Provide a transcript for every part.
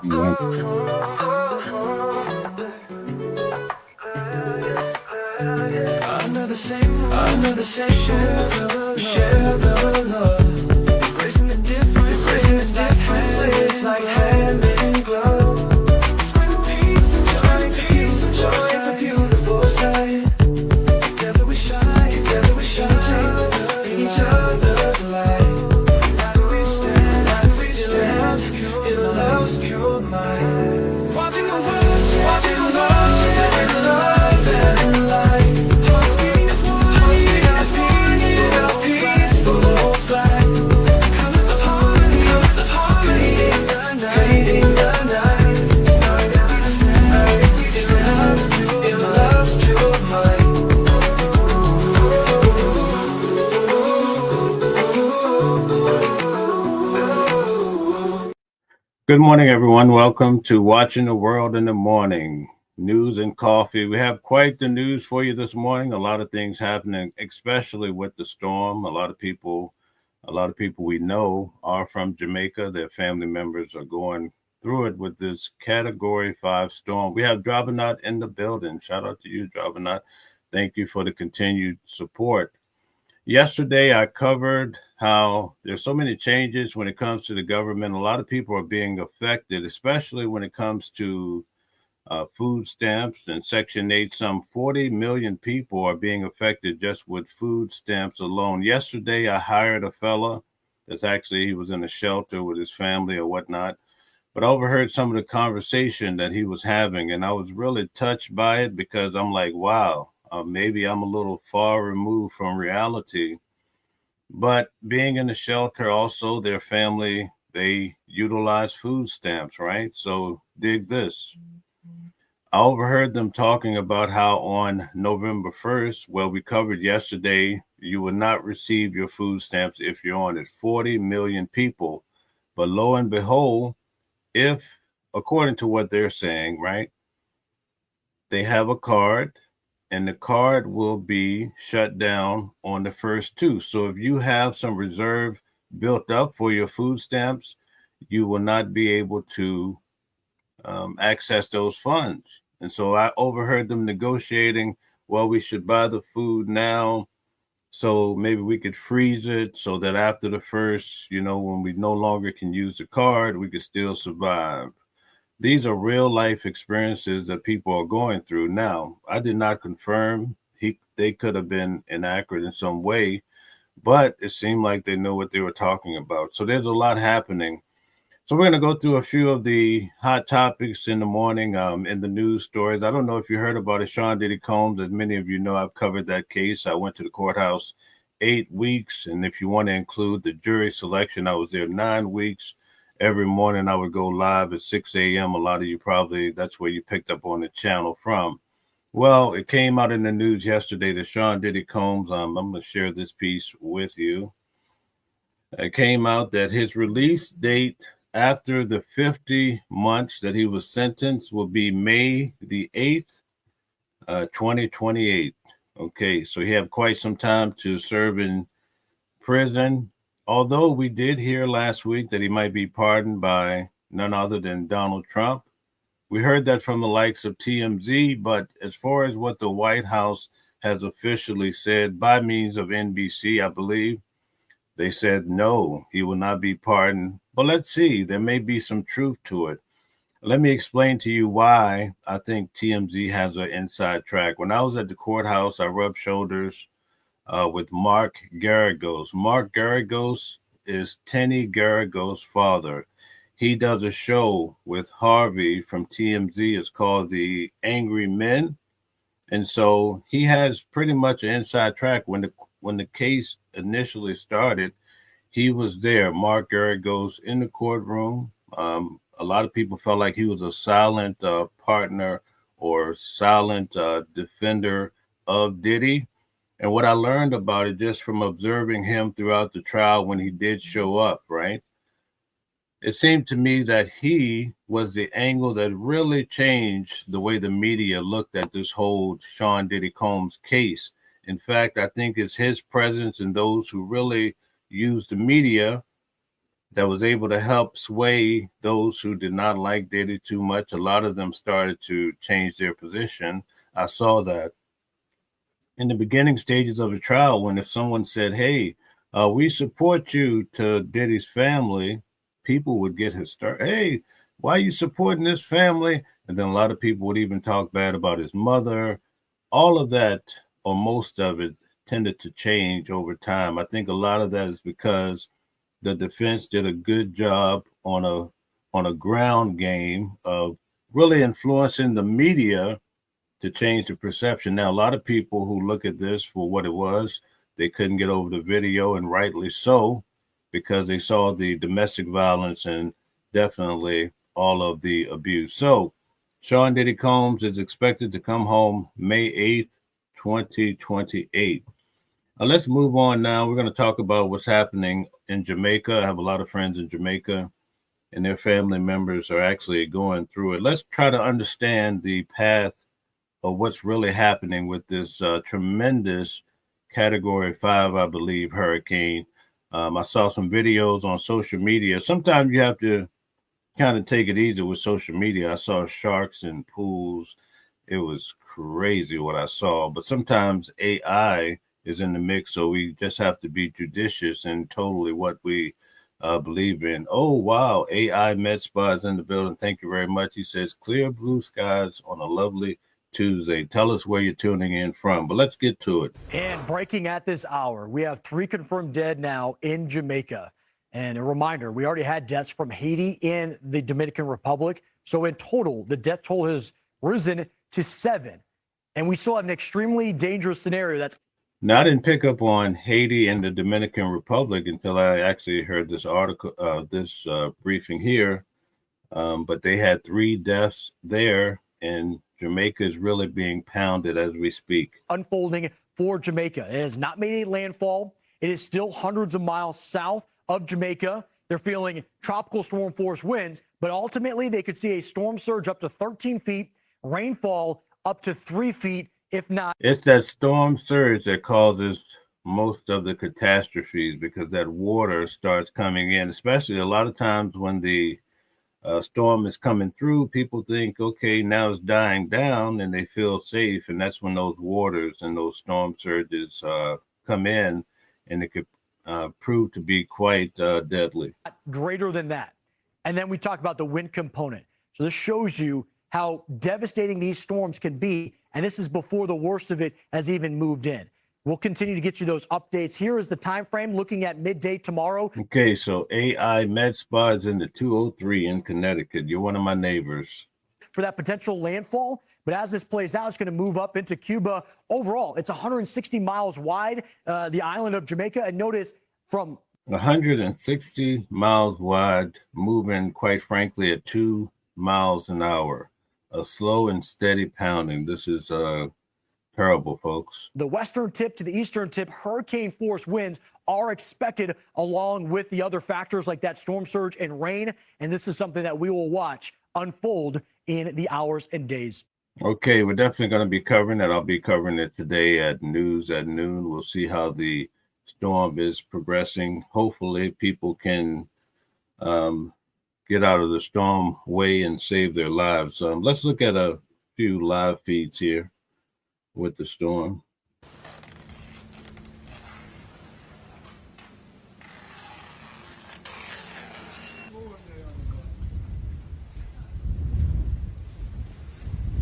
Yeah. Another same share, we share the love. Embracing the differences like hand in glove. Spreading peace and joy, it's a beautiful sight. Together we shine in each other's light. How do we stand in love's pure mind? Watching the world share in love and light. Hearts beating as one in a peaceful flight. Colors of harmony, creating the night. How do we stand in love's pure mind? Good morning, everyone. Welcome to Watching the World in the Morning. News and coffee. We have quite the news for you this morning. A lot of things happening, especially with the storm. A lot of people we know are from Jamaica. Their family members are going through it with this Category 5 storm. We have Drabanot in the building. Shout out to you, Drabanot. Thank you for the continued support. Yesterday, I covered how there's so many changes when it comes to the government. A lot of people are being affected, especially when it comes to food stamps and Section 8. Some 40 million people are being affected just with food stamps alone. Yesterday, I hired a fella he was in a shelter with his family or whatnot, but I overheard some of the conversation that he was having, and I was really touched by it because I'm like, wow, maybe I'm a little far removed from reality. But being in the shelter, also their family, they utilize food stamps, right? So dig this. I overheard them talking about how on November 1st, well, we covered yesterday, you will not receive your food stamps if you're on it. 40 million people. But lo and behold, if, according to what they're saying, right, they have a card and the card will be shut down on the first two. So if you have some reserve built up for your food stamps, you will not be able to access those funds. And so I overheard them negotiating, well, we should buy the food now. So maybe we could freeze it so that after the first, when we no longer can use the card, we could still survive. These are real life experiences that people are going through. Now, I did not confirm they could have been inaccurate in some way, but it seemed like they know what they were talking about. So there's a lot happening. So we're going to go through a few of the hot topics in the morning in the news stories. I don't know if you heard about it, Sean Diddy Combs. As many of you know, I've covered that case. I went to the courthouse 8 weeks. And if you want to include the jury selection, I was there 9 weeks. Every morning I would go live at 6 a.m. A lot of you probably, that's where you picked up on the channel from. Well, it came out in the news yesterday that Sean Diddy Combs, I'm going to share this piece with you. It came out that his release date after the 50 months that he was sentenced will be May the 8th, 2028. Okay, so he had quite some time to serve in prison. Although we did hear last week that he might be pardoned by none other than Donald Trump. We heard that from the likes of TMZ, but as far as what the White House has officially said by means of NBC, I believe, they said no, he will not be pardoned. But let's see, there may be some truth to it. Let me explain to you why I think TMZ has an inside track. When I was at the courthouse, I rubbed shoulders with Mark Garagos. Mark Garagos is Tenny Garagos' father. He does a show with Harvey from TMZ. It's called The Angry Men. And so he has pretty much an inside track. When the case initially started, he was there. Mark Garagos in the courtroom. A lot of people felt like he was a silent partner or silent defender of Diddy. And what I learned about it just from observing him throughout the trial when he did show up, right? It seemed to me that he was the angle that really changed the way the media looked at this whole Sean Diddy Combs case. In fact, I think it's his presence and those who really use the media that was able to help sway those who did not like Diddy too much. A lot of them started to change their position. I saw that in the beginning stages of the trial, when if someone said, "Hey, we support you," to Diddy's family, people would get hysterical. "Hey, why are you supporting this family?" And then a lot of people would even talk bad about his mother. All of that, or most of it, tended to change over time. I think a lot of that is because the defense did a good job on a ground game of really influencing the media to change the perception. Now, a lot of people who look at this for what it was, they couldn't get over the video, and rightly so, because they saw the domestic violence and definitely all of the abuse. So, Sean Diddy Combs is expected to come home May 8th, 2028. Let's move on now. We're going to talk about what's happening in Jamaica. I have a lot of friends in Jamaica, and their family members are actually going through it. Let's try to understand the path of what's really happening with this tremendous Category 5, I believe, hurricane. I saw some videos on social media. Sometimes you have to kind of take it easy with social media. I saw sharks in pools. It was crazy what I saw. But sometimes AI is in the mix, so we just have to be judicious in totally what we believe in. Oh, wow. AI Med Spa is in the building. Thank you very much. He says, clear blue skies on a lovely Tuesday. Tell us where you're tuning in from, but let's get to it. And breaking at this hour, we have 3 confirmed dead now in Jamaica. And a reminder, we already had deaths from Haiti and the Dominican Republic. So in total, the death toll has risen to 7. And we still have an extremely dangerous scenario that's. Now, I didn't pick up on Haiti and the Dominican Republic until I actually heard this article, briefing here. But they had 3 deaths there, and Jamaica is really being pounded as we speak. Unfolding for Jamaica. It has not made a landfall. It is still hundreds of miles south of Jamaica. They're feeling tropical storm force winds, but ultimately they could see a storm surge up to 13 feet, rainfall up to 3 feet, if not. It's that storm surge that causes most of the catastrophes, because that water starts coming in, especially a lot of times when the storm is coming through, people think, okay, now it's dying down and they feel safe. And that's when those waters and those storm surges come in, and it could prove to be quite deadly. Greater than that. And then we talk about the wind component. So this shows you how devastating these storms can be. And this is before the worst of it has even moved in. We'll continue to get you those updates. Here is the time frame looking at midday tomorrow. Okay, so AI Med Spa is in the 203 in Connecticut. You're one of my neighbors. For that potential landfall. But as this plays out, it's going to move up into Cuba. Overall, it's 160 miles wide, the island of Jamaica. And notice from 160 miles wide, moving, quite frankly, at 2 miles an hour. A slow and steady pounding. This is terrible, folks. The western tip to the eastern tip, hurricane force winds are expected, along with the other factors like that storm surge and rain. And this is something that we will watch unfold in the hours and days. Okay, we're definitely going to be covering it. I'll be covering it today at news at noon. We'll see how the storm is progressing. Hopefully, people can get out of the storm way and save their lives. Let's look at a few live feeds here with the storm.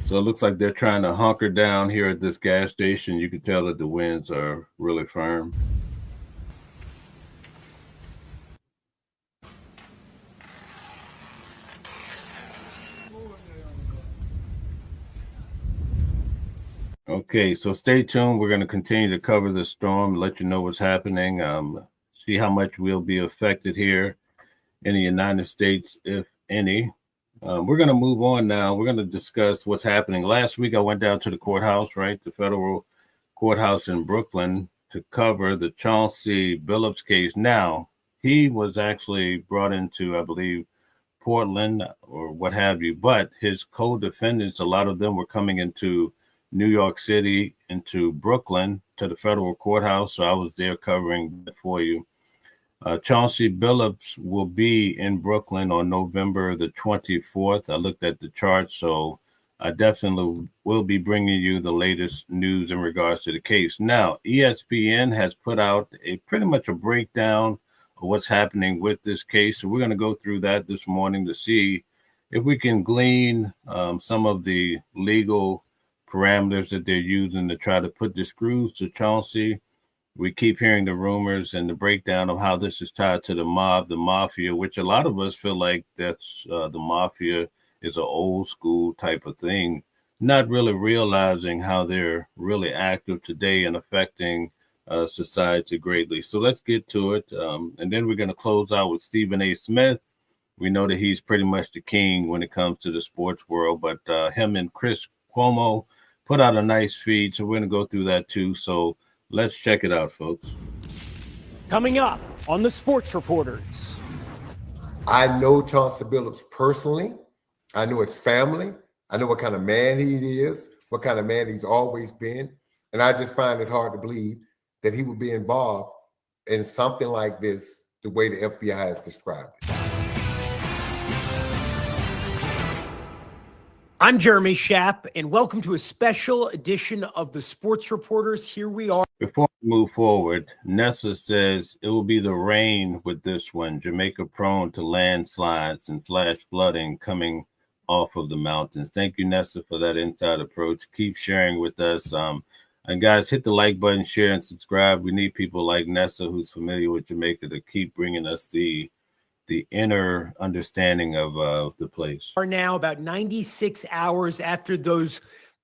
So it looks like they're trying to hunker down here at this gas station. You can tell that the winds are really firm. Okay, so stay tuned. We're going to continue to cover the storm, let you know what's happening, see how much we'll be affected here in the United States, if any. We're going to move on now. We're going to discuss what's happening. Last week, I went down to the courthouse, right, the federal courthouse in Brooklyn, to cover the Chauncey Billups case. Now, he was actually brought into, I believe, Portland or what have you, but his co-defendants, a lot of them were coming into New York City, into Brooklyn, to the federal courthouse. So I was there covering it for you. Chauncey Billups will be in Brooklyn on November the 24th. I looked at the chart, so I definitely will be bringing you the latest news in regards to the case. Now, ESPN has put out pretty much a breakdown of what's happening with this case. So we're going to go through that this morning to see if we can glean some of the legal parameters that they're using to try to put the screws to Chauncey. We keep hearing the rumors and the breakdown of how this is tied to the mob, the mafia, which a lot of us feel like that's the mafia is an old school type of thing, not really realizing how they're really active today and affecting society greatly. So let's get to it. And then we're going to close out with Stephen A. Smith. We know that he's pretty much the king when it comes to the sports world, but him and Chris Cuomo put out a nice feed. So we're going to go through that too. So let's check it out, folks. Coming up on the Sports Reporters. I know Chauncey Billups personally. I know his family. I know what kind of man he is, what kind of man he's always been. And I just find it hard to believe that he would be involved in something like this, the way the FBI has described it. I'm Jeremy Schaap, and welcome to a special edition of the Sports Reporters. Here we are. Before we move forward, Nessa says it will be the rain with this one. Jamaica prone to landslides and flash flooding coming off of the mountains. Thank you, Nessa, for that inside approach. Keep sharing with us. And guys, hit the like button, share, and subscribe. We need people like Nessa, who's familiar with Jamaica, to keep bringing us the inner understanding of the place. Are now about 96 hours after those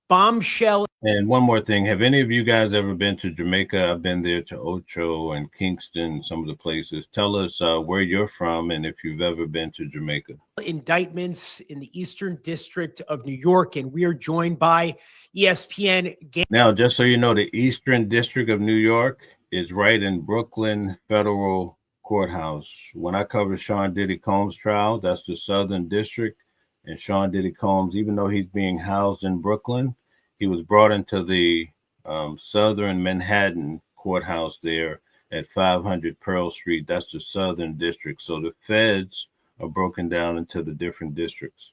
bombshell. And one more thing. Have any of you guys ever been to Jamaica? I've been there to Ocho and Kingston, some of the places. Tell us where you're from and if you've ever been to Jamaica. Indictments in the Eastern District of New York, and we are joined by ESPN. Now, just so you know, the Eastern District of New York is right in Brooklyn Federal Courthouse. When I covered Sean Diddy Combs' trial, that's the Southern District. And Sean Diddy Combs, even though he's being housed in Brooklyn, he was brought into the Southern Manhattan Courthouse there at 500 Pearl Street. That's the Southern District. So the feds are broken down into the different districts.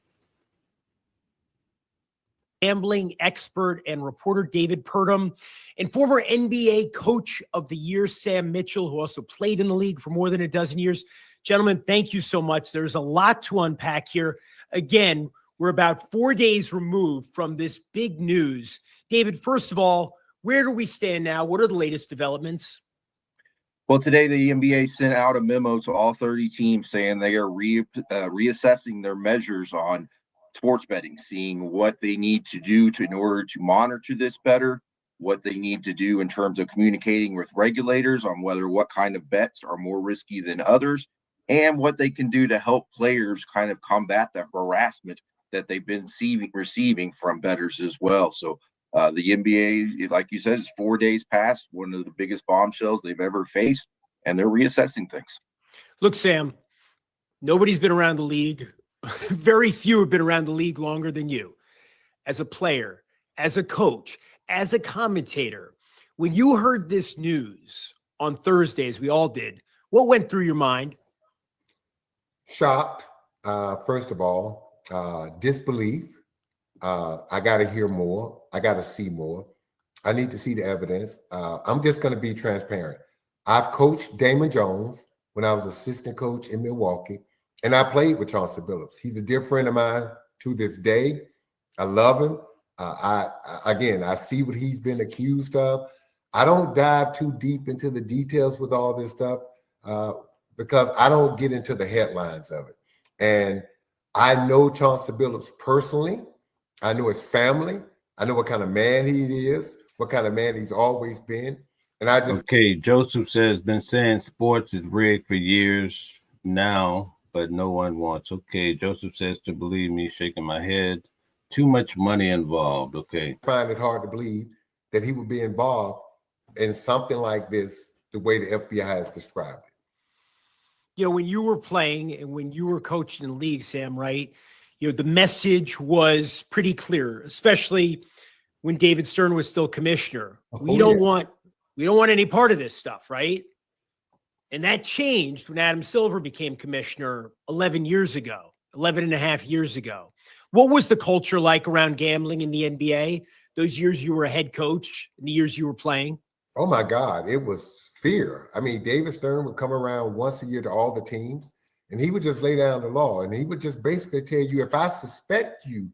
Gambling expert and reporter David Purdom, and former NBA Coach of the Year Sam Mitchell, who also played in the league for more than a dozen years. Gentlemen, thank you so much. There's a lot to unpack here. Again, we're about 4 days removed from this big news. David, first of all, where do we stand now? What are the latest developments? Well, today the NBA sent out a memo to all 30 teams saying they are reassessing their measures on sports betting, seeing what they need to do in order to monitor this better, what they need to do in terms of communicating with regulators on what kind of bets are more risky than others, and what they can do to help players kind of combat the harassment that they've been receiving from bettors as well. So the NBA, like you said, is 4 days past one of the biggest bombshells they've ever faced, and they're reassessing things. Look, Sam, nobody's been around the league. Very few have been around the league longer than you. As a player, as a coach, as a commentator, when you heard this news on Thursday, as we all did, what went through your mind? Shocked, first of all, disbelief. I got to hear more. I got to see more. I need to see the evidence. I'm just going to be transparent. I've coached Damon Jones when I was assistant coach in Milwaukee, and I played with Chauncey Billups. He's a dear friend of mine to this day. I love him. I see what he's been accused of. I don't dive too deep into the details with all this stuff because I don't get into the headlines of it. And I know Chauncey Billups personally. I know his family. I know what kind of man he is, what kind of man he's always been. And I just... Okay, Joseph says, been saying sports is rigged for years now, but no one wants. Okay, Joseph says to believe me, shaking my head. Too much money involved. Okay. I find it hard to believe that he would be involved in something like this, the way the FBI has described it. You know, when you were playing and when you were coaching in the league, Sam, right? You know, the message was pretty clear, especially when David Stern was still commissioner. We don't want any part of this stuff, right? And that changed when Adam Silver became commissioner 11 years ago, 11 and a half years ago. What was the culture like around gambling in the NBA those years you were a head coach and the years you were playing? Oh my God, it was fear. I mean, David Stern would come around once a year to all the teams, and he would just lay down the law, and he would just basically tell you, if I suspect you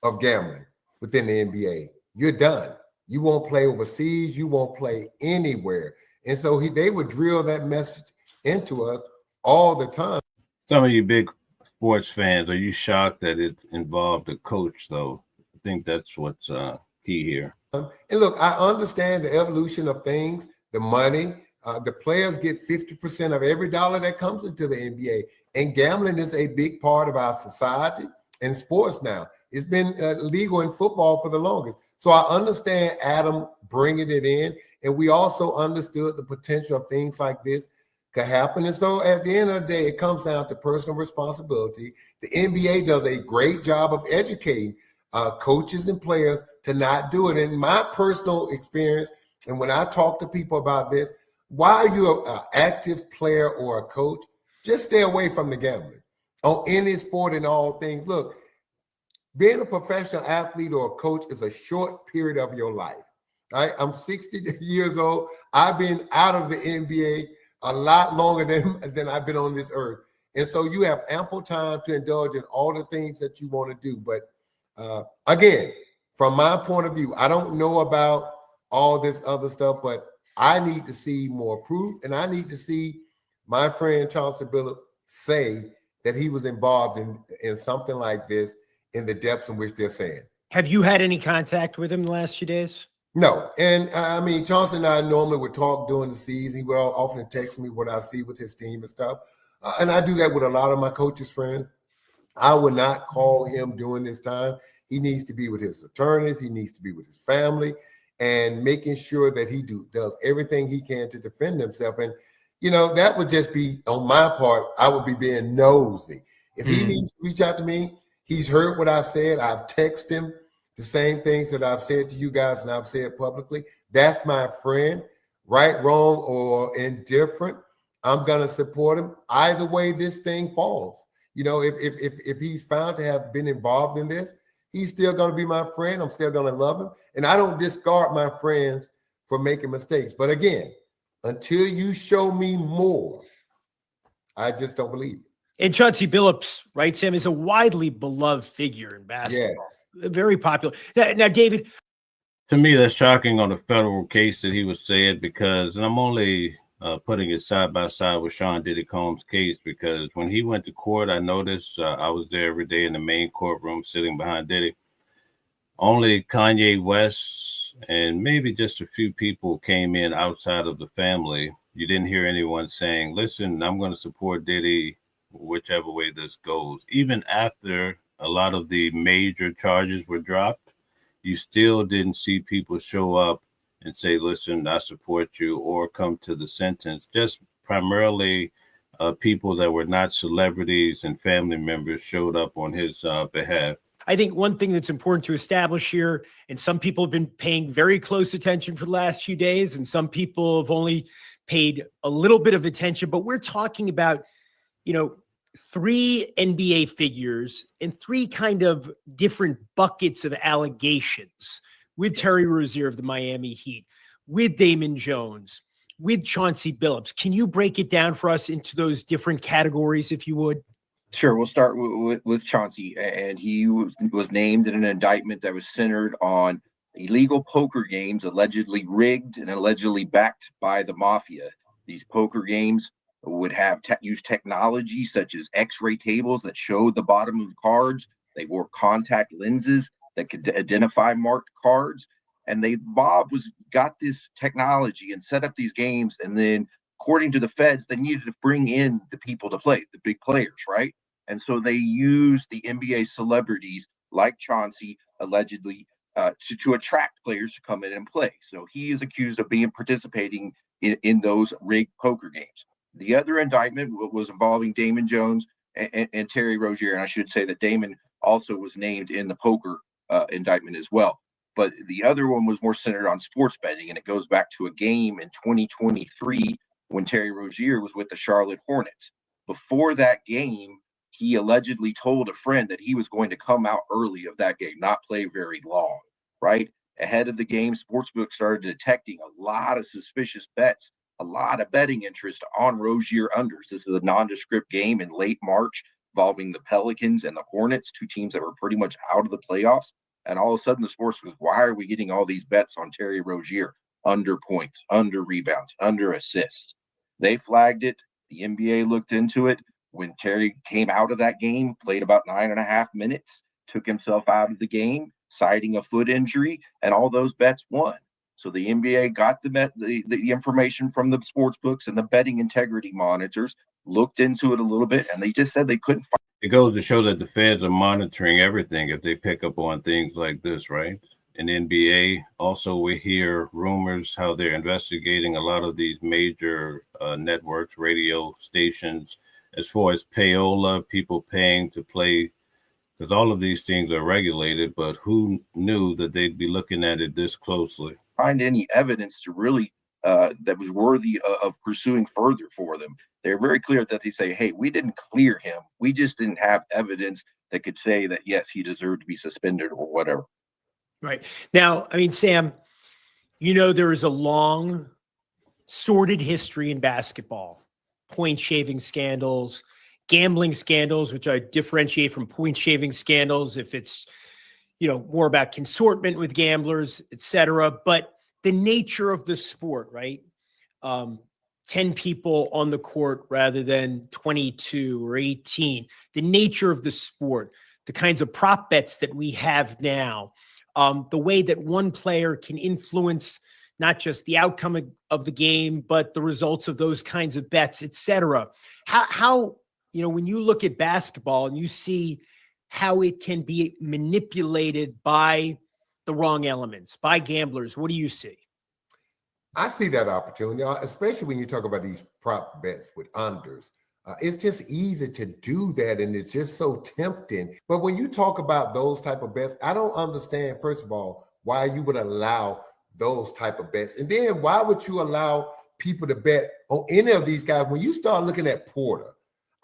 of gambling within the NBA, you're done. You won't play overseas. You won't play anywhere. And so they would drill that message into us all the time. Some of you big sports fans, are you shocked that it involved a coach, though? I think that's what's key here. And look, I understand the evolution of things, the money. The players get 50% of every dollar that comes into the NBA. And gambling is a big part of our society and sports now. It's been legal in football for the longest. So I understand Adam bringing it in. And we also understood the potential of things like this could happen. And so at the end of the day, it comes down to personal responsibility. The NBA does a great job of educating coaches and players to not do it. In my personal experience, and when I talk to people about this, while you're an active player or a coach, just stay away from the gambling on any sport and all things. Look, being a professional athlete or a coach is a short period of your life. Right? I'm 60 years old. I've been out of the NBA a lot longer than I've been on this earth. And so you have ample time to indulge in all the things that you want to do. But again, from my point of view, I don't know about all this other stuff, but I need to see more proof. And I need to see my friend Chauncey Billups say that he was involved in something like this in the depths in which they're saying. Have you had any contact with him the last few days? No. And I mean, Chauncey and I normally would talk during the season. He would often text me what I see with his team and stuff. And I do that with a lot of my coaches' friends. I would not call him during this time. He needs to be with his attorneys. He needs to be with his family and making sure that he does everything he can to defend himself. And, you know, that would just be, on my part, I would be being nosy. If he needs to reach out to me, he's heard what I've said. I've texted him the same things that I've said to you guys and I've said publicly. That's my friend, right, wrong, or indifferent. I'm going to support him. Either way this thing falls. You know, if he's found to have been involved in this, he's still going to be my friend. I'm still going to love him. And I don't discard my friends for making mistakes. But again, until you show me more, I just don't believe it. And Chauncey Billups, right, Sam, is a widely beloved figure in basketball. Yes. Very popular. Now, David. To me, that's shocking on the federal case that he was said, because, and I'm only putting it side by side with Sean Diddy Combs' case, because when he went to court, I noticed I was there every day in the main courtroom sitting behind Diddy. Only Kanye West and maybe just a few people came in outside of the family. You didn't hear anyone saying, listen, I'm going to support Diddy whichever way this goes. Even after a lot of the major charges were dropped, you still didn't see people show up and say, listen, I support you, or come to the sentence. Just primarily people that were not celebrities and family members showed up on his behalf. I think one thing that's important to establish here, and some people have been paying very close attention for the last few days, and some people have only paid a little bit of attention, but we're talking about, you know, 3 NBA figures and 3 kind of different buckets of allegations, with Terry Rozier of the Miami Heat, with Damon Jones, with Chauncey Billups. Can you break it down for us into those different categories, if you would? Sure. We'll start with Chauncey, and he was named in an indictment that was centered on illegal poker games allegedly rigged and allegedly backed by the Mafia. These poker games would have use technology such as X-ray tables that showed the bottom of the cards. They wore contact lenses that could identify marked cards, and Bob got this technology and set up these games. And then, according to the feds, they needed to bring in the people to play, the big players, right? And so they used the NBA celebrities like Chauncey allegedly to attract players to come in and play. So he is accused of participating in those rigged poker games. The other indictment was involving Damon Jones and Terry Rozier. And I should say that Damon also was named in the poker indictment as well. But the other one was more centered on sports betting, and it goes back to a game in 2023 when Terry Rozier was with the Charlotte Hornets. Before that game, he allegedly told a friend that he was going to come out early of that game, not play very long, right? Ahead of the game, sportsbooks started detecting a lot of suspicious bets, a lot of betting interest on Rozier unders. This is a nondescript game in late March involving the Pelicans and the Hornets, two teams that were pretty much out of the playoffs. And all of a sudden, the sports was, why are we getting all these bets on Terry Rozier? Under points, under rebounds, under assists. They flagged it. The NBA looked into it. When Terry came out of that game, played about 9.5 minutes, took himself out of the game, citing a foot injury, and all those bets won. So the NBA got the information from the sports books and the betting integrity monitors, looked into it a little bit, and they just said they couldn't find. It goes to show that the feds are monitoring everything if they pick up on things like this, right? In NBA, also we hear rumors how they're investigating a lot of these major networks, radio stations, as far as payola, people paying to play, because all of these things are regulated, but who knew that they'd be looking at it this closely? Find any evidence to really that was worthy of pursuing further for them. They're very clear that they say, hey, we didn't clear him. We just didn't have evidence that could say that, yes, he deserved to be suspended or whatever. Right. Now, I mean, Sam, there is a long, sordid history in basketball. Point shaving scandals, gambling scandals, which I differentiate from point shaving scandals if it's, more about consortment with gamblers, et cetera. But the nature of the sport, right? 10 people on the court rather than 22 or 18. The nature of the sport, the kinds of prop bets that we have now, the way that one player can influence not just the outcome of the game, but the results of those kinds of bets, et cetera. How when you look at basketball and you see how it can be manipulated by the wrong elements, by gamblers, what do you see? I see that opportunity, especially when you talk about these prop bets with unders. It's just easy to do that, and it's just so tempting. But when you talk about those type of bets, I don't understand, first of all, why you would allow those type of bets. And then why would you allow people to bet on any of these guys? When you start looking at Porter,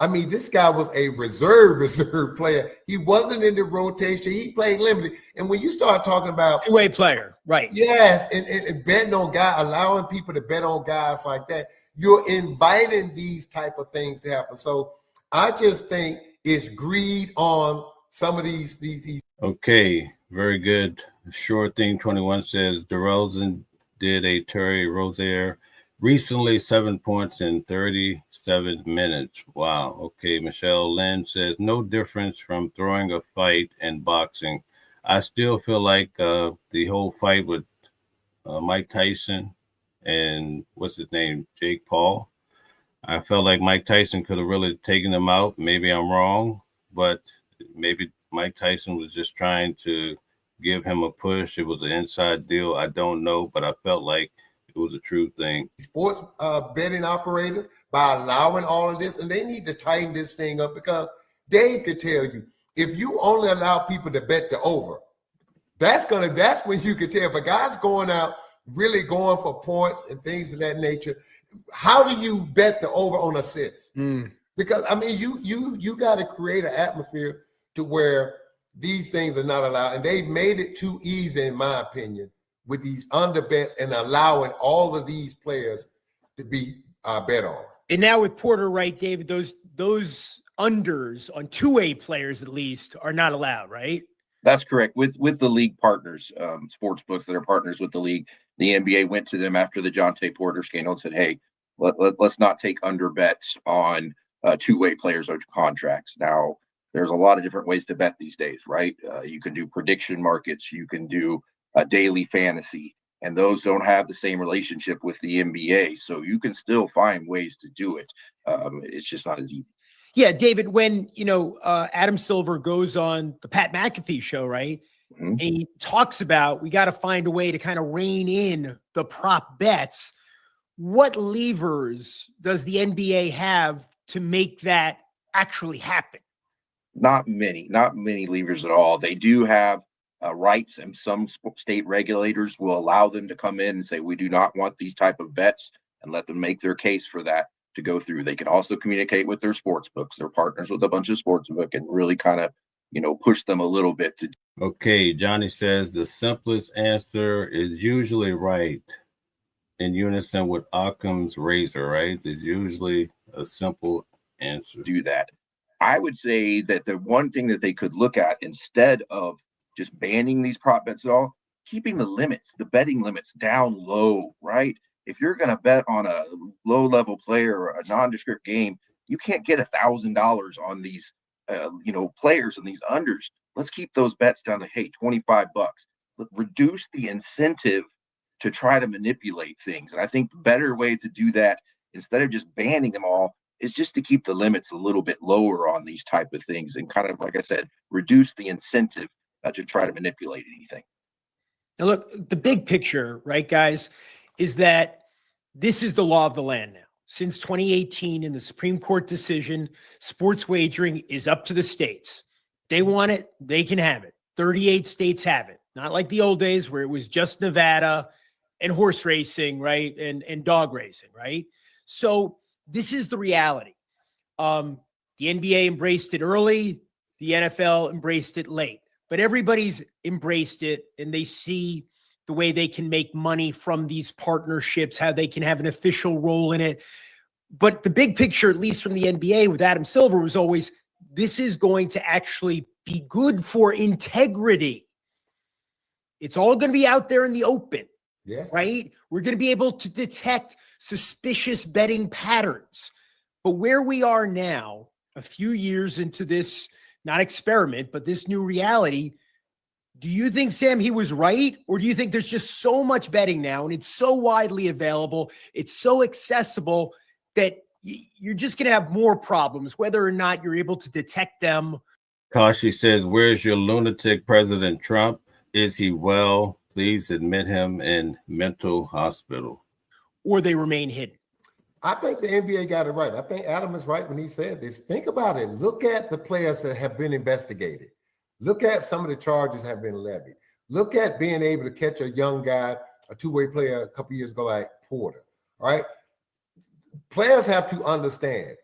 I mean, this guy was a reserve player. He wasn't in the rotation. He played limited. And when you start talking about two-way player, right? Yes, and betting on guys, allowing people to bet on guys like that, you're inviting these type of things to happen. So I just think it's greed on some of these. Okay, very good. Short Thing 21 says DeRozan did a Terry Rozier recently, 7 points in 37 minutes. Wow. Okay, Michelle Lynn says no difference from throwing a fight and boxing. I still feel like the whole fight with Mike Tyson and what's his name, Jake Paul. I felt like Mike Tyson could have really taken him out. Maybe I'm wrong, but maybe Mike Tyson was just trying to give him a push. It was an inside deal. I don't know, but I felt like it was a true thing. Sports betting operators, by allowing all of this, and they need to tighten this thing up, because Dave could tell you, if you only allow people to bet the over, that's when you could tell if a guy's going out really going for points and things of that nature. How do you bet the over on assists? Because I mean, you got to create an atmosphere to where these things are not allowed, and they've made it too easy, in my opinion, with these under bets and allowing all of these players to be bet on. And now with Porter, right, David, those unders on two-way players at least are not allowed, right? That's correct. With the league partners, sports books that are partners with the league, the NBA went to them after the Chauncey Porter scandal and said, hey, let's not take under bets on two-way players or contracts. Now, there's a lot of different ways to bet these days, right? You can do prediction markets, you can do daily fantasy, and those don't have the same relationship with the NBA. So you can still find ways to do it. It's just not as easy. Yeah, David, when, Adam Silver goes on the Pat McAfee show, right? Mm-hmm. And he talks about, we got to find a way to kind of rein in the prop bets. What levers does the NBA have to make that actually happen? Not many levers at all. They do have rights, and some state regulators will allow them to come in and say, we do not want these type of bets and let them make their case for that to go through. They can also communicate with their sports books. They're partners with a bunch of sports book and really kind of, push them a little bit to. Okay, Johnny says the simplest answer is usually right, in unison with Occam's razor, right? It's usually a simple answer. Do that. I would say that the one thing that they could look at instead of just banning these prop bets at all, keeping the betting limits down low, right? If you're going to bet on a low level player or a nondescript game, you can't get $1,000 on these, players and these unders. Let's keep those bets down to, hey, $25. Reduce the incentive to try to manipulate things. And I think the better way to do that, instead of just banning them all, is just to keep the limits a little bit lower on these type of things and kind of, like I said, reduce the incentive to try to manipulate anything. Now, look, the big picture, right, guys, is that this is the law of the land now. Since 2018, in the Supreme Court decision, sports wagering is up to the states. They want it, they can have it. 38 states have it. Not like the old days where it was just Nevada and horse racing, right, and dog racing, right? So this is the reality. The NBA embraced it early. The NFL embraced it late. But everybody's embraced it, and they see the way they can make money from these partnerships, how they can have an official role in it. But the big picture, at least from the NBA with Adam Silver, was always this is going to actually be good for integrity. It's all going to be out there in the open, right? We're going to be able to detect suspicious betting patterns. But where we are now, a few years into this, not experiment, but this new reality, do you think, Sam, he was right? Or do you think there's just so much betting now and it's so widely available, it's so accessible that you're just going to have more problems, whether or not you're able to detect them? Kashi says, where's your lunatic President Trump? Is he well? Please admit him in mental hospital. Or they remain hidden. I think the NBA got it right. I think Adam is right when he said this. Think about it. Look at the players that have been investigated. Look at some of the charges have been levied. Look at being able to catch a young guy, a two-way player a couple years ago like Porter, all right? Players have to understand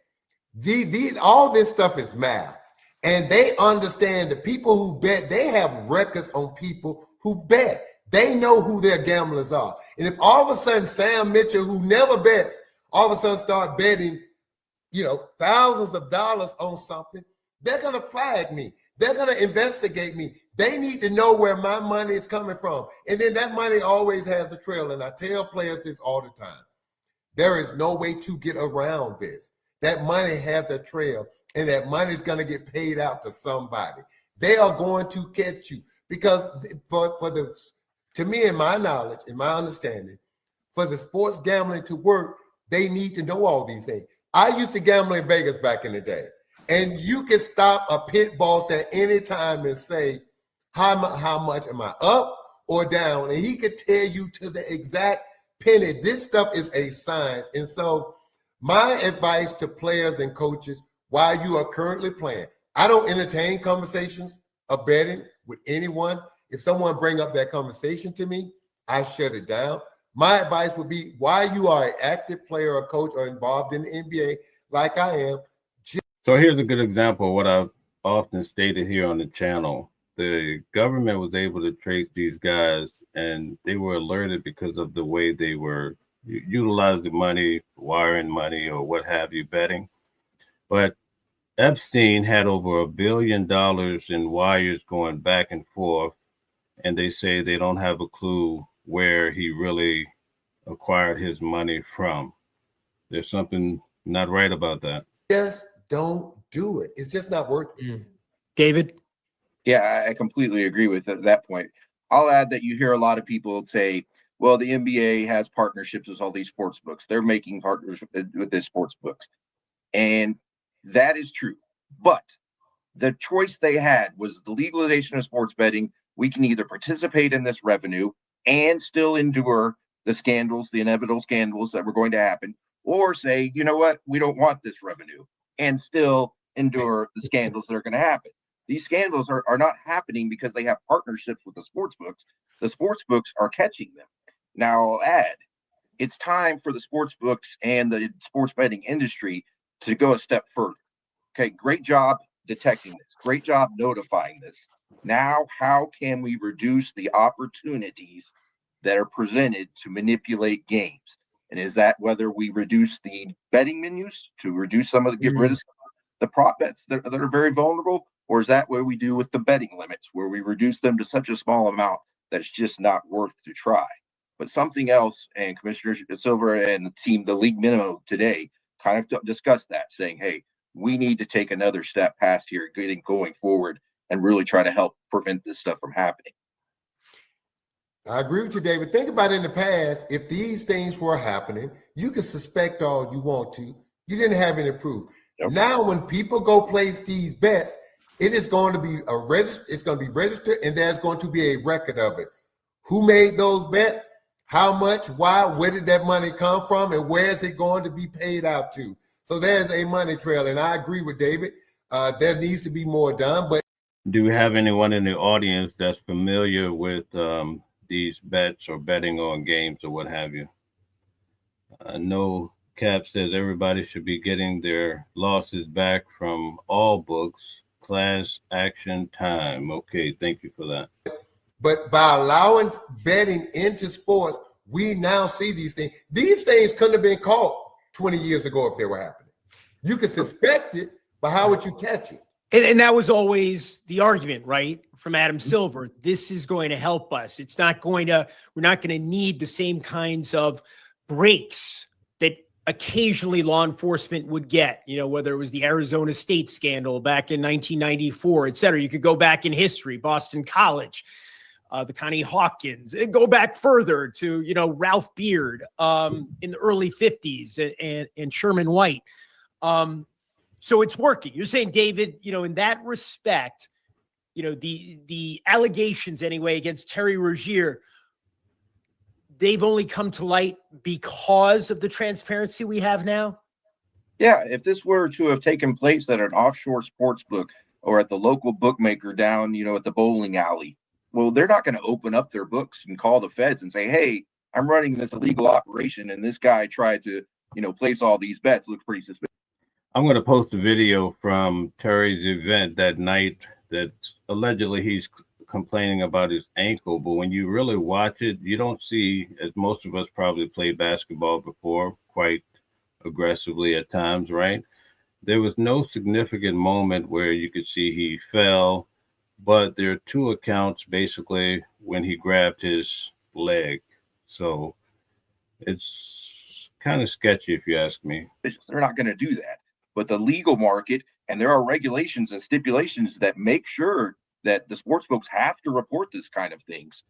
all this stuff is math, and they understand the people who bet, they have records on people who bet. They know who their gamblers are. And if all of a sudden Sam Mitchell, who never bets, all of a sudden start betting, thousands of dollars on something, they're going to flag me. They're going to investigate me. They need to know where my money is coming from. And then that money always has a trail. And I tell players this all the time. There is no way to get around this. That money has a trail, and that money is going to get paid out to somebody. They are going to catch you because to me, in my knowledge, in my understanding, for the sports gambling to work, they need to know all these things. I used to gamble in Vegas back in the day, and you can stop a pit boss at any time and say, how much am I up or down? And he could tell you to the exact penny. This stuff is a science. And so my advice to players and coaches, while you are currently playing, I don't entertain conversations of betting with anyone. If someone bring up that conversation to me, I shut it down. My advice would be, while you are an active player or coach or involved in the NBA, like I am. So here's a good example of what I've often stated here on the channel. The government was able to trace these guys, and they were alerted because of the way they were utilizing money, wiring money, or what have you, betting. But Epstein had over $1 billion in wires going back and forth, and they say they don't have a clue where he really acquired his money from. There's something not right about that. Just don't do it. It's just not worth it. David? Yeah, I completely agree with that point. I'll add that you hear a lot of people say, well, the NBA has partnerships with all these sports books. They're making partners with these sports books. And that is true. But the choice they had was the legalization of sports betting. We can either participate in this revenue and still endure the scandals, the inevitable scandals that were going to happen, or say, you know what, we don't want this revenue and still endure the scandals that are going to happen. These scandals are not happening because they have partnerships with the sports books. The sports books are catching them. Now I'll add, it's time for the sports books and the sports betting industry to go a step further. Okay, great job detecting this. Great job notifying this. Now, how can we reduce the opportunities that are presented to manipulate games? And is that whether we reduce the betting menus to reduce some of the, get rid of the prop bets that are very vulnerable? Or is that what we do with the betting limits, where we reduce them to such a small amount that it's just not worth to try? But something else, and Commissioner Silver and the team, the league minimum today, kind of discussed that, saying, hey, we need to take another step past here, going forward, and really try to help prevent this stuff from happening. I agree with you, David. Think about in the past, if these things were happening, you could suspect all you want to. You didn't have any proof. Yep. Now, when people go place these bets, it is going to be it's going to be registered, and there's going to be a record of it. Who made those bets? How much? Why? Where did that money come from? And where is it going to be paid out to? So there's a money trail, and I agree with David. There needs to be more done. But do we have anyone in the audience that's familiar with these bets or betting on games or what have you? No. Cap says everybody should be getting their losses back from all books. Class action time. Okay, thank you for that. But by allowing betting into sports, we now see these things. These things couldn't have been caught 20 years ago if they were happening. You could suspect it, but how would you catch it? And that was always the argument, right? From Adam Silver. This is going to help us. It's not going to, we're not going to need the same kinds of breaks that occasionally law enforcement would get, you know, whether it was the Arizona State scandal back in 1994, et cetera. You could go back in history, Boston College, the Connie Hawkins, and go back further to, you know, Ralph Beard in the early 50s and Sherman White. So it's working. You're saying, David, you know, in that respect, you know, the allegations anyway against Terry Rozier, they've only come to light because of the transparency we have now? Yeah, if this were to have taken place at an offshore sports book or at the local bookmaker down, you know, at the bowling alley, well, they're not going to open up their books and call the feds and say, hey, I'm running this illegal operation and this guy tried to, you know, place all these bets. Looks pretty suspicious. I'm going to post a video from Terry's event that night that allegedly he's complaining about his ankle, but when you really watch it, you don't see, as most of us probably played basketball before, quite aggressively at times, right? There was no significant moment where you could see he fell, but there are two accounts basically when he grabbed his leg. So it's kind of sketchy if you ask me. They're not going to do that. But the legal market, and there are regulations and stipulations that make sure that the sports books have to report this kind of things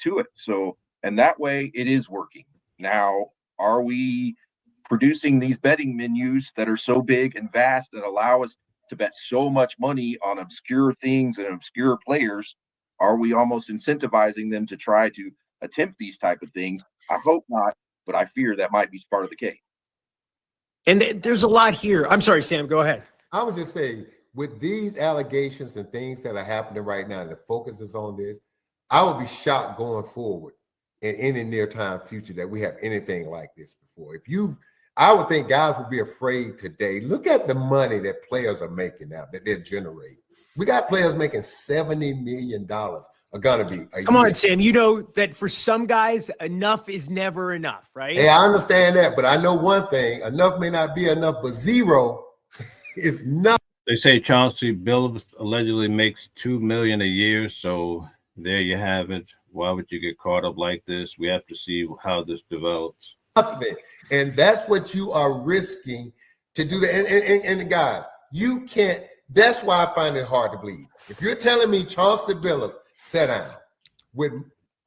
to it. So, and that way it is working. Now, are we producing these betting menus that are so big and vast that allow us to bet so much money on obscure things and obscure players? Are we almost incentivizing them to try to attempt these type of things? I hope not, but I fear that might be part of the case. And there's a lot here. I'm sorry, Sam, go ahead. I was just saying, with these allegations and things that are happening right now, and the focus is on this, I would be shocked going forward in any near time future that we have anything like this before. I would think guys would be afraid today. Look at the money that players are making now, that they're generating. We got players making $70 million are going to be a Come year. on, Sam. You know that for some guys, enough is never enough, right? Hey, I understand that, but I know one thing. Enough may not be enough, but zero is not. They say Chauncey Billups allegedly makes $2 million a year. So there you have it. Why would you get caught up like this? We have to see how this develops. And that's what you are risking to do that. And guys, you can't. That's why I find it hard to believe. If you're telling me Chauncey Billups sat down with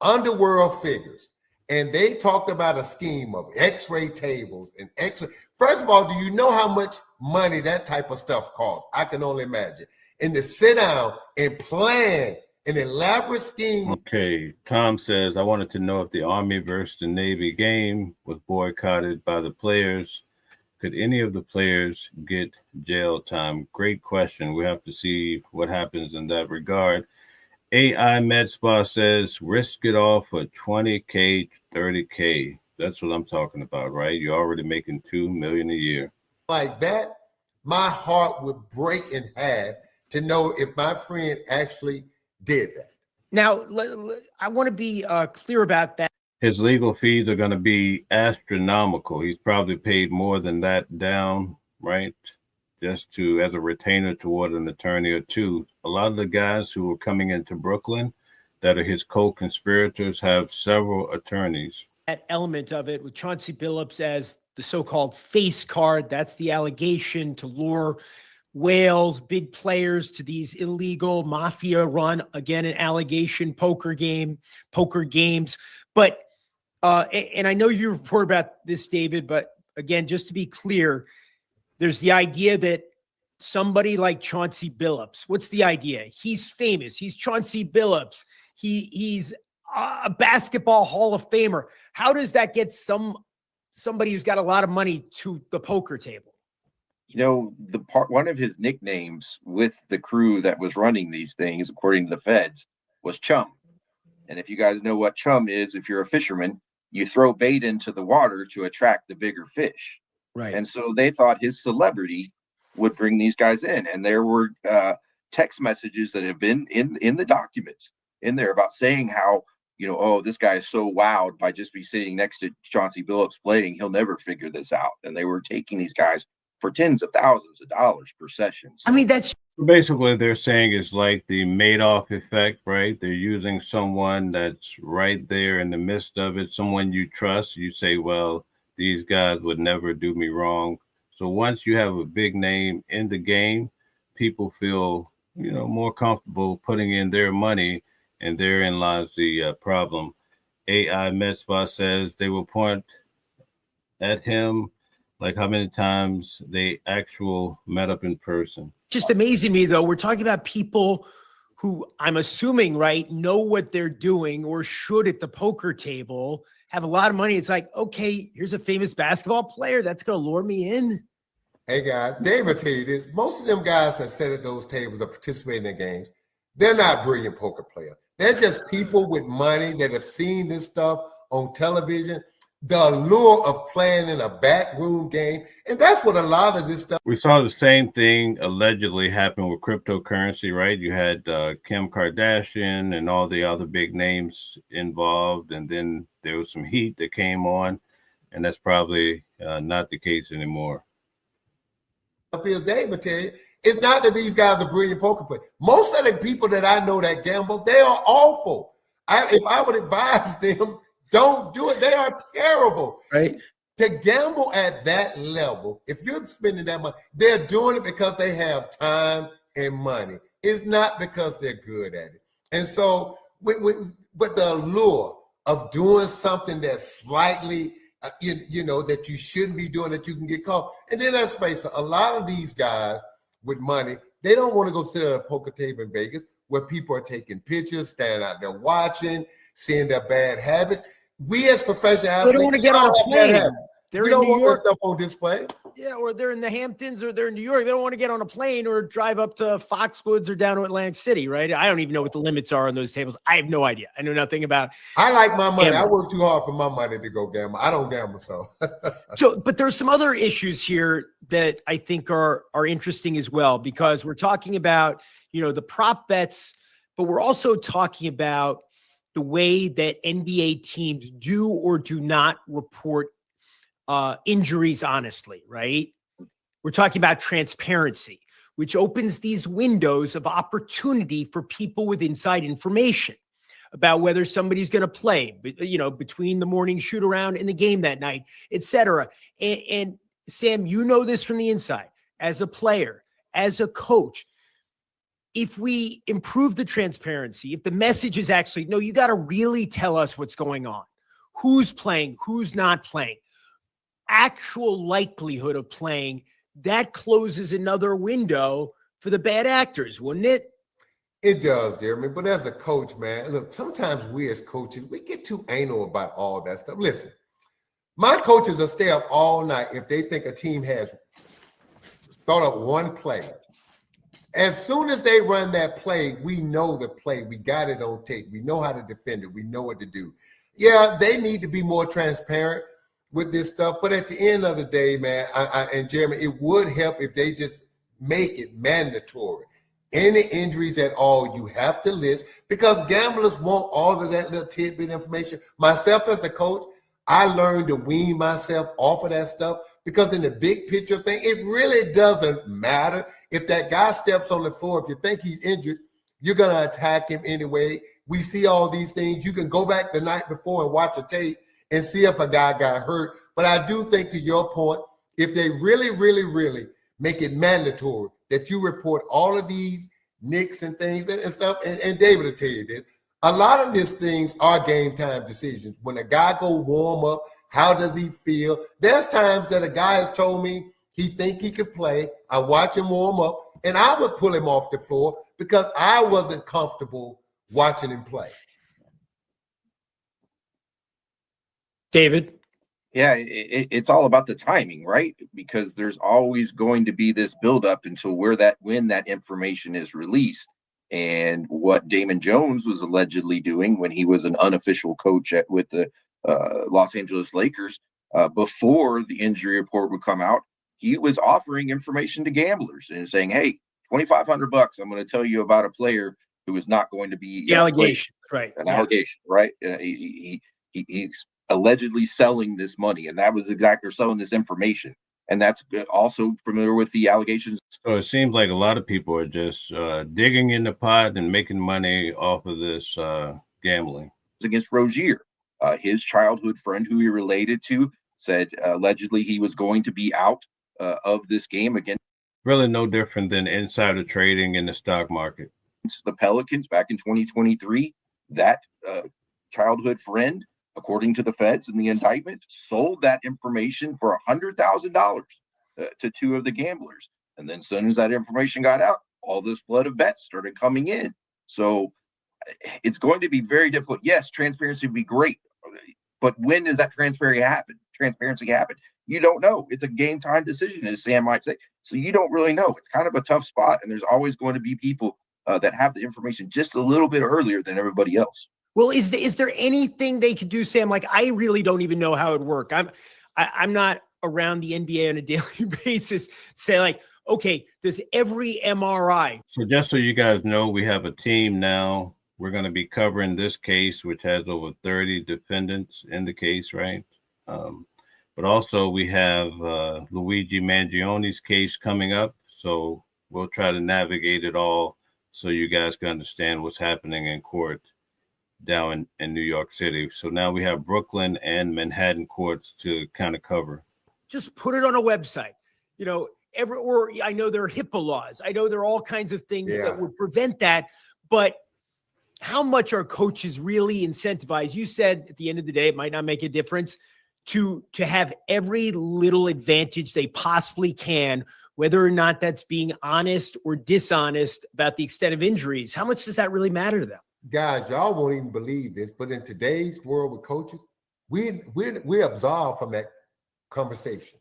underworld figures and they talked about a scheme of x-ray tables and x-ray. First of all, do you know how much money that type of stuff costs? I can only imagine. And to sit down and plan an elaborate scheme. Okay, Tom says, I wanted to know if the Army versus the Navy game was boycotted by the players. Could any of the players get jail time? Great question. We have to see what happens in that regard. AI MedSpa says, risk it all for $20K, $30K. That's what I'm talking about, right? You're already making $2 million a year. Like that, my heart would break in half to know if my friend actually did that. Now, I want to be clear about that. His legal fees are going to be astronomical. He's probably paid more than that down, right? Just as a retainer toward an attorney or two. A lot of the guys who are coming into Brooklyn that are his co-conspirators have several attorneys. That element of it with Chauncey Billups as the so-called face card, that's the allegation to lure whales, big players to these illegal mafia run, again, an allegation poker games. But, and I know you report about this, David, but again, just to be clear, there's the idea that somebody like Chauncey Billups, what's the idea? He's famous. He's Chauncey Billups. He's a basketball Hall of Famer. How does that get somebody who's got a lot of money to the poker table? You know, one of his nicknames with the crew that was running these things, according to the feds, was Chum. And if you guys know what chum is, if you're a fisherman, you throw bait into the water to attract the bigger fish. Right. And so they thought his celebrity would bring these guys in. And there were text messages that have been in the documents in there about saying how, you know, oh, this guy is so wowed by just be sitting next to Chauncey Billups playing, he'll never figure this out. And they were taking these guys for tens of thousands of dollars per session. So, I mean, that's basically they're saying it's like the Madoff effect, right? They're using someone that's right there in the midst of it, someone you trust. You say, well, these guys would never do me wrong. So once you have a big name in the game, people feel, you know, more comfortable putting in their money, and therein lies the problem. AI Metzva says they will point at him like how many times they met up in person. just amazing me, though. We're talking about people who I'm assuming, right, know what they're doing or should at the poker table, have a lot of money. It's like, okay, here's a famous basketball player that's going to lure me in. Hey, guys, Dave will tell you this. Most of them guys that sit at those tables or participate in their games, they're not brilliant poker players. They're just people with money that have seen this stuff on television, the allure of playing in a backroom game. And that's what a lot of this stuff. We saw the same thing allegedly happen with cryptocurrency, right? You had Kim Kardashian and all the other big names involved. And then there was some heat that came on. And that's probably not the case anymore. I feel Dave will tell you, it's not that these guys are brilliant poker players. Most of the people that I know that gamble, they are awful. If I would advise them, don't do it. They are terrible. Right. To gamble at that level, if you're spending that money, they're doing it because they have time and money. It's not because they're good at it. And so, but the allure of doing something that's slightly that you shouldn't be doing, that you can get caught. And then let's face it, a lot of these guys with money, they don't want to go sit at a poker table in Vegas where people are taking pictures, standing out there watching, seeing their bad habits. We as professional athletes, they don't want to get on a plane. They're in New York. Stuff on display. Yeah, or they're in the Hamptons or they're in New York. They don't want to get on a plane or drive up to Foxwoods or down to Atlantic City, right? I don't even know what the limits are on those tables. I have no idea. I know nothing about. I like my money. Gambling. I work too hard for my money to go gamble. I don't gamble, so. But there's some other issues here that I think are interesting as well, because we're talking about, the prop bets, but we're also talking about the way that NBA teams do or do not report injuries honestly, right? We're talking about transparency, which opens these windows of opportunity for people with inside information about whether somebody's going to play, between the morning shoot around and the game that night, et cetera. And Sam, you know this from the inside, as a player, as a coach. If we improve the transparency, if the message is actually, no, you got to really tell us what's going on, who's playing, who's not playing, actual likelihood of playing, that closes another window for the bad actors, wouldn't it? It does, Jeremy. But as a coach, man, look, sometimes we as coaches, we get too anal about all that stuff. Listen, my coaches will stay up all night if they think a team has thought of one play. As soon as they run that play, we know the play. We got it on tape. We know how to defend it. We know what to do. Yeah, they need to be more transparent, with this stuff. But at the end of the day, man, and Jeremy, it would help if they just make it mandatory. Any injuries at all, you have to list, because gamblers want all of that little tidbit information. Myself as a coach, I learned to wean myself off of that stuff, because in the big picture thing, it really doesn't matter. If that guy steps on the floor, if you think he's injured, you're going to attack him anyway. We see all these things. You can go back the night before and watch a tape and see if a guy got hurt. But I do think, to your point, if they really, really, really make it mandatory that you report all of these nicks and things and stuff, and David will tell you this, a lot of these things are game time decisions. When a guy go warm up, how does he feel? There's times that a guy has told me he think he could play. I watch him warm up, and I would pull him off the floor because I wasn't comfortable watching him play. David? Yeah, it's all about the timing, right? Because there's always going to be this buildup until when that information is released. And what Damon Jones was allegedly doing when he was an unofficial coach with the Los Angeles Lakers, before the injury report would come out, he was offering information to gamblers and saying, "Hey, $2,500, I'm going to tell you about a player who is not going to be The allegation, right? an allegation, right? He's allegedly selling this money, and that was exactly selling this information." And that's also familiar with the allegations. So it seems like a lot of people are just digging in the pot and making money off of this gambling. Against Rozier, his childhood friend who he related to said allegedly he was going to be out of this game against. Really no different than insider trading in the stock market. The Pelicans back in 2023. That childhood friend, according to the feds in the indictment, sold that information for $100,000 to two of the gamblers. And then as soon as that information got out, all this flood of bets started coming in. So it's going to be very difficult. Yes, transparency would be great, but when does that transparency happen? You don't know. It's a game time decision, as Sam might say. So you don't really know. It's kind of a tough spot, and there's always going to be people that have the information just a little bit earlier than everybody else. Well, is there anything they could do, Sam? Like, I really don't even know how it would work. I'm not around the NBA on a daily basis. Say, like, okay, does every MRI? So just so you guys know, we have a team now. We're going to be covering this case, which has over 30 defendants in the case, right? But also we have Luigi Mangione's case coming up. So we'll try to navigate it all so you guys can understand what's happening in court down in New York City. So now we have Brooklyn and Manhattan courts to kind of cover. Just put it on a website. You know, or I know there are HIPAA laws. I know there are all kinds of things that would prevent that. But how much are coaches really incentivized? You said at the end of the day, it might not make a difference to have every little advantage they possibly can, whether or not that's being honest or dishonest about the extent of injuries. How much does that really matter to them? Guys, y'all won't even believe this, but in today's world with coaches, we're absolved from that conversation.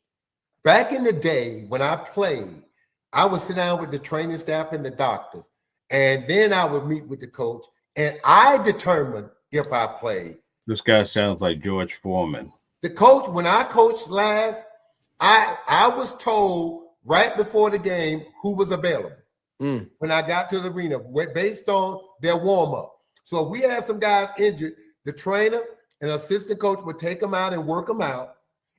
Back in the day when I played, I would sit down with the training staff and the doctors, and then I would meet with the coach, and I determined if I played. This guy sounds like George Foreman. The coach, when I coached last, I was told right before the game who was available. When I got to the arena, based on their warm-up. So if we had some guys injured, the trainer and assistant coach would take them out and work them out,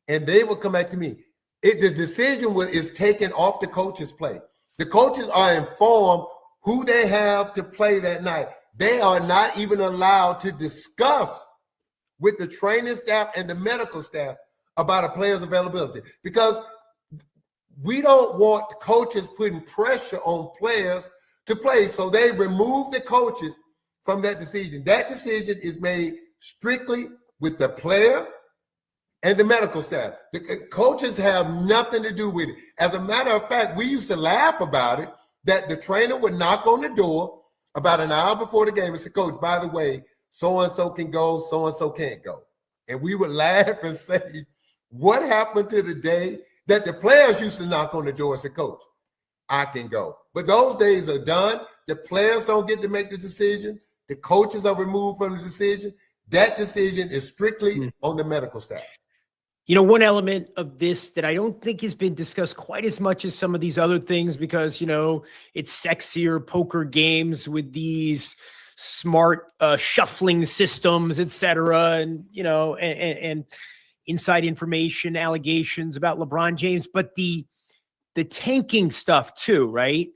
and they would come back to me. The decision is taken off the coach's plate. The coaches are informed who they have to play that night. They are not even allowed to discuss with the training staff and the medical staff about a player's availability, because we don't want coaches putting pressure on players to play. So they remove the coaches from that decision. That decision is made strictly with the player and the medical staff. The coaches have nothing to do with it. As a matter of fact, we used to laugh about it, that the trainer would knock on the door about an hour before the game and say, "Coach, by the way, so-and-so can go, so-and-so can't go." And we would laugh and say, what happened to the day that the players used to knock on the door and say, "Coach, I can go"? But those days are done. The players don't get to make the decision. The coaches are removed from the decision. That decision is strictly on the medical staff. You know, one element of this that I don't think has been discussed quite as much as some of these other things, because, you know, it's sexier poker games with these smart shuffling systems, et cetera, and, you know, and inside information, allegations about LeBron James, but the tanking stuff too, right?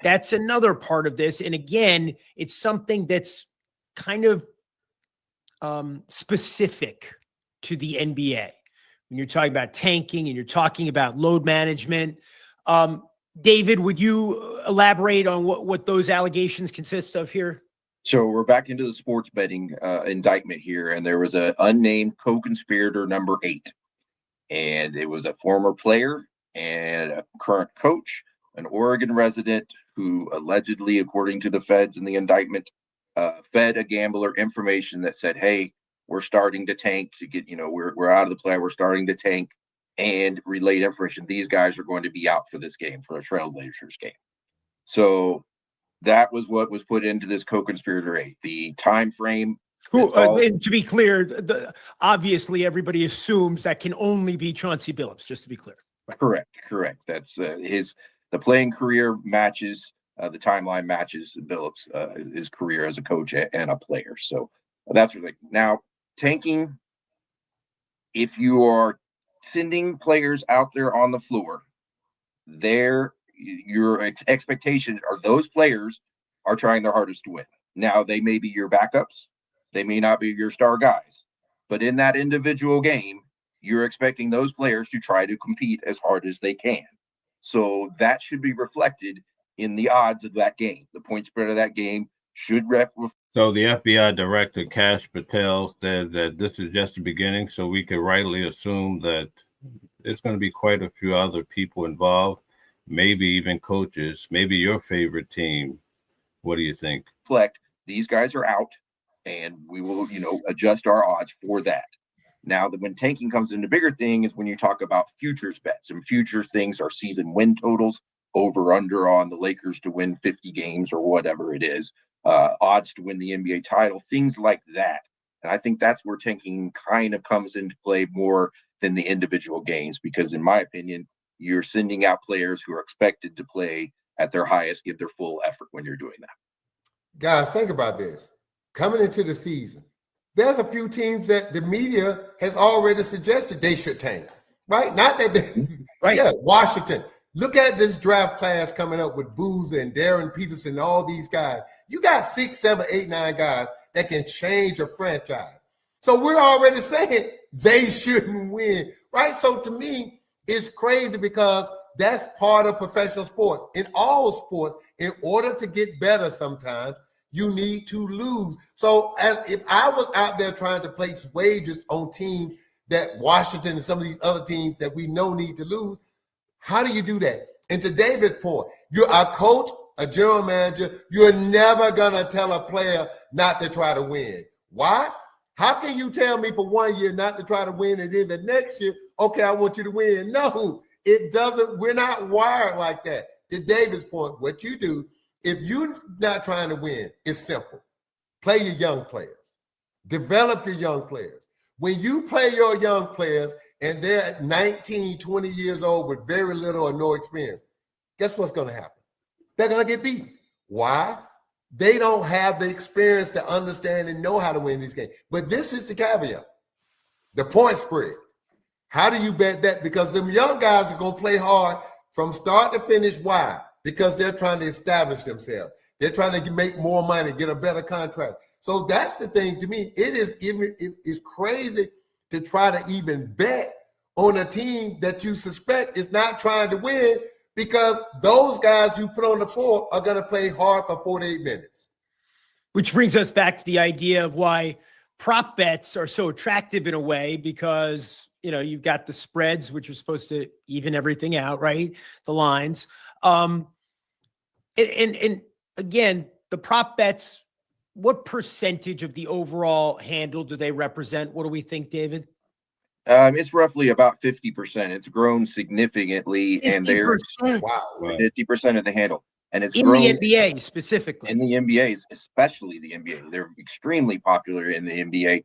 That's another part of this. And again, it's something that's kind of specific to the NBA. When you're talking about tanking and you're talking about load management. David, would you elaborate on what those allegations consist of here? So we're back into the sports betting indictment here, and there was an unnamed co-conspirator number 8, and it was a former player and a current coach, an Oregon resident who allegedly, according to the feds in the indictment, fed a gambler information that said, hey, we're starting to tank to get, you know, we're out of the play, we're starting to tank, and relayed information. These guys are going to be out for this game, for a Trailblazers game. So that was what was put into this co-conspirator 8. The time frame. Who, and to be clear, obviously everybody assumes that can only be Chauncey Billups, just to be clear. Right. Correct. That's the playing career matches, the timeline matches Billups' his career as a coach and a player. So that's what now tanking. If you are sending players out there on the floor, your expectations are those players are trying their hardest to win. Now, they may be your backups, they may not be your star guys, but in that individual game, you're expecting those players to try to compete as hard as they can. So that should be reflected in the odds of that game. The point spread of that game should So the FBI director, Kash Patel, said that this is just the beginning, so we could rightly assume that it's going to be quite a few other people involved, maybe even coaches, maybe your favorite team. What do you think? Reflect, these guys are out, and we will, you know, adjust our odds for that. Now, when tanking comes in, the bigger thing is when you talk about futures bets, and future things are season win totals, over under on the Lakers to win 50 games or whatever it is, odds to win the NBA title, things like that. And I think that's where tanking kind of comes into play more than the individual games, because in my opinion, you're sending out players who are expected to play at their highest, give their full effort when you're doing that. Guys, think about this. Coming into the season, there's a few teams that the media has already suggested they should tank, right? Not that they, right? Yeah, Washington. Look at this draft class coming up with Boozer and Darren Peterson and all these guys. You got 6, 7, 8, 9 guys that can change a franchise. So we're already saying they shouldn't win, right? So to me, it's crazy because that's part of professional sports. In all sports, in order to get better sometimes, you need to lose. So as if I was out there trying to place wagers on teams that Washington and some of these other teams that we know need to lose, how do you do that? And to David's point, you're a coach, a general manager, you're never going to tell a player not to try to win. Why? How can you tell me for 1 year not to try to win and then the next year, okay, I want you to win? No, it doesn't. We're not wired like that. To David's point, what you do, if you're not trying to win, it's simple. Play your young players. Develop your young players. When you play your young players and they're 19, 20 years old with very little or no experience, guess what's going to happen? They're going to get beat. Why? They don't have the experience to understand and know how to win these games. But this is the caveat. The point spread. How do you bet that? Because them young guys are going to play hard from start to finish. Why? Because they're trying to establish themselves. They're trying to make more money, get a better contract. So that's the thing to me. It's crazy to try to even bet on a team that you suspect is not trying to win, because those guys you put on the floor are going to play hard for 48 minutes. Which brings us back to the idea of why prop bets are so attractive in a way, because, you know, you've got the spreads, which are supposed to even everything out, right? The lines. And again, the prop bets, what percentage of the overall handle do they represent? What do we think, David? It's roughly about 50%. It's grown significantly, 50%. And they're 50% of the handle. And it's in grown the NBA specifically. In the NBA, especially the NBA. They're extremely popular in the NBA.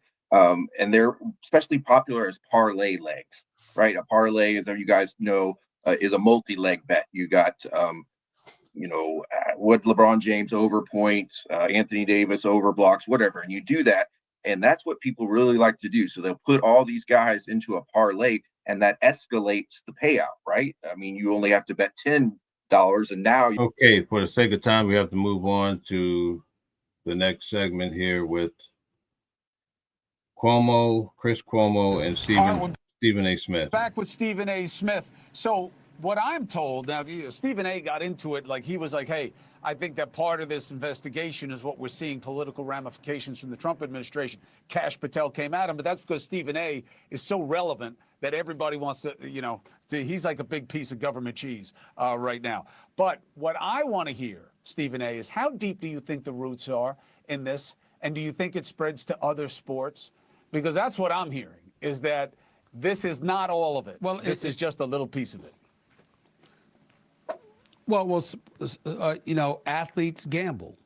And they're especially popular as parlay legs. right? A parlay, as you guys know, is a multi-leg bet. You got, what LeBron James over points, Anthony Davis over blocks, whatever, and you do that. And that's what people really like to do. So they'll put all these guys into a parlay, and that escalates the payout, right? I mean, you only have to bet $10, and now. Okay, for the sake of time, we have to move on to the next segment here with Chris Cuomo, and Stephen A. Smith. Back with Stephen A. Smith. So what I'm told now, Stephen A. got into it like he was like, hey, I think that part of this investigation is what we're seeing political ramifications from the Trump administration. Kash Patel came at him, but that's because Stephen A. is so relevant that everybody wants to, he's like a big piece of government cheese right now. But what I want to hear, Stephen A., is how deep do you think the roots are in this? And do you think it spreads to other sports? Because that's what I'm hearing, is that this is not all of it. Well, this is just a little piece of it. Well, athletes gamble,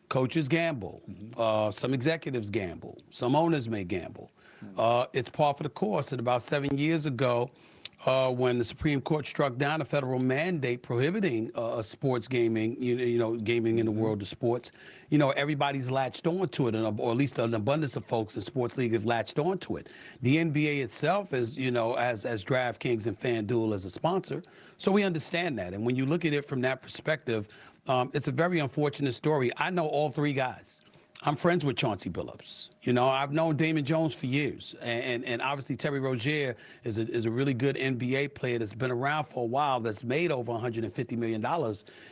coaches gamble, some executives gamble, some owners may gamble. It's par for the course. And about 7 years ago, when the Supreme Court struck down a federal mandate prohibiting sports gaming, gaming in the world of sports, everybody's latched onto it, or at least an abundance of folks in sports league have latched onto it. The NBA itself is, as DraftKings and FanDuel as a sponsor, so we understand that. And when you look at it from that perspective, it's a very unfortunate story. I know all three guys. I'm friends with Chauncey Billups. I've known Damon Jones for years. And obviously Terry Rozier is a really good NBA player that's been around for a while, that's made over $150 million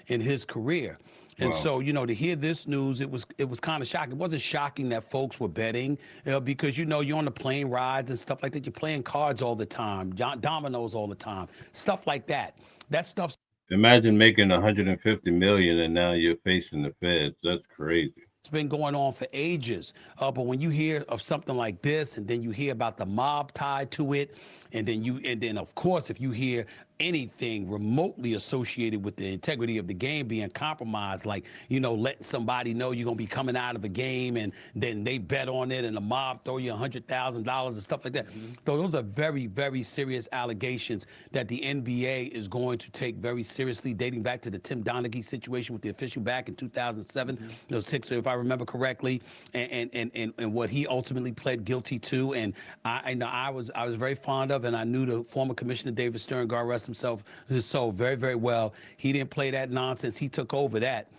in his career. And so, to hear this news, it was kind of shocking. It wasn't shocking that folks were betting because, you're on the plane rides and stuff like that. You're playing cards all the time, dominoes all the time, stuff like that. That stuff's. Imagine making $150 million and now you're facing the feds. That's crazy. It's been going on for ages. But when you hear of something like this, and then you hear about the mob tied to it, and then of course, if you hear anything remotely associated with the integrity of the game being compromised, like, letting somebody know you're going to be coming out of a game and then they bet on it and the mob throw you $100,000 and stuff like that. So those are very, very serious allegations that the NBA is going to take very seriously, dating back to the Tim Donaghy situation with the official back in 2007, if I remember correctly, and what he ultimately pled guilty to. And I was very fond of, and I knew the former commissioner, David Stern, God rest himself, his soul, very, very well. He didn't play that nonsense. He took over that.